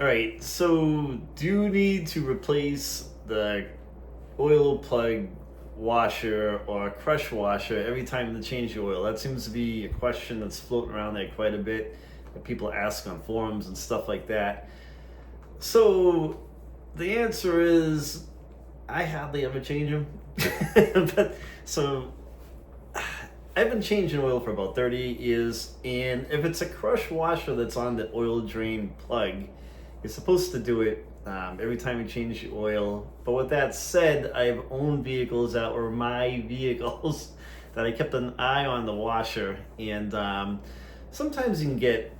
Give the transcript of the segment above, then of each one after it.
All right, so do you need to replace the oil plug washer or crush washer every time you change the oil? That seems to be a question that's floating around there quite a bit that people ask on forums and stuff like that. So the answer is I hardly ever change them. but so I've been changing oil for about 30 years, and if it's a crush washer that's on the oil drain plug, you're supposed to do it every time you change the oil. But with that said, I've owned vehicles that were my vehicles that I kept an eye on the washer, and sometimes you can get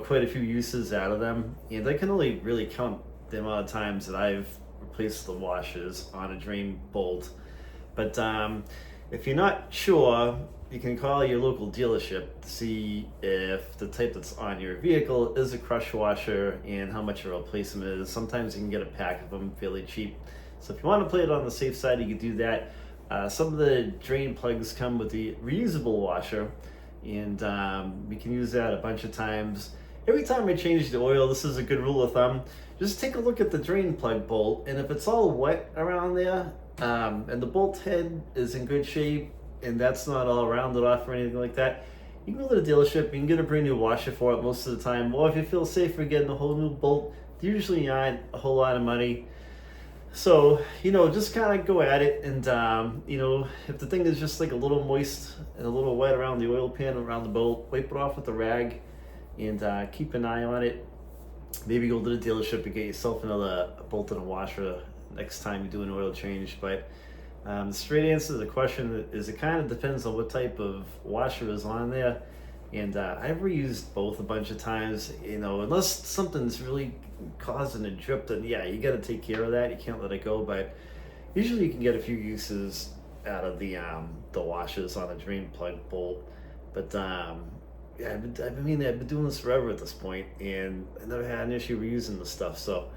quite a few uses out of them, and I can only really count the amount of times that I've replaced the washers on a drain bolt. But if you're not sure, you can call your local dealership to see if the type that's on your vehicle is a crush washer and how much a replacement is. Sometimes you can get a pack of them fairly cheap. So if you want to play it on the safe side, you can do that. Some of the drain plugs come with the reusable washer, and we can use that a bunch of times. Every time I change the oil, this is a good rule of thumb. Just take a look at the drain plug bolt, and if it's all wet around there, and the bolt head is in good shape, and that's not all rounded off or anything like that, you can go to the dealership, you can get a brand new washer for it most of the time. Or if you feel safer getting a whole new bolt, usually aren't a whole lot of money. So, just kind of go at it, and, if the thing is just like a little moist and a little wet around the oil pan, around the bolt, wipe it off with a rag, and keep an eye on it. Maybe go to the dealership and get yourself another bolt and a washer next time you do an oil change. But the straight answer to the question is it kind of depends on what type of washer is on there. And I've reused both a bunch of times, unless something's really causing a drip, then yeah, you got to take care of that. You can't let it go. But usually you can get a few uses out of the washers on a drain plug bolt. But yeah, I've been doing this forever at this point, and I never had an issue reusing the stuff. So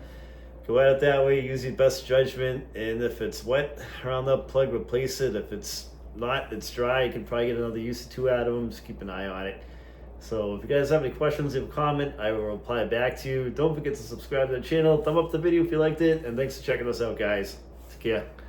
go at it that way, use your best judgment, and if it's wet around the plug, replace it. If it's not, it's dry, you can probably get another use or two out of them. Just keep an eye on it. So if you guys have any questions, leave a comment. I will reply back to you. Don't forget to subscribe to the channel, thumb up the video if you liked it, and thanks for checking us out, guys. Take care.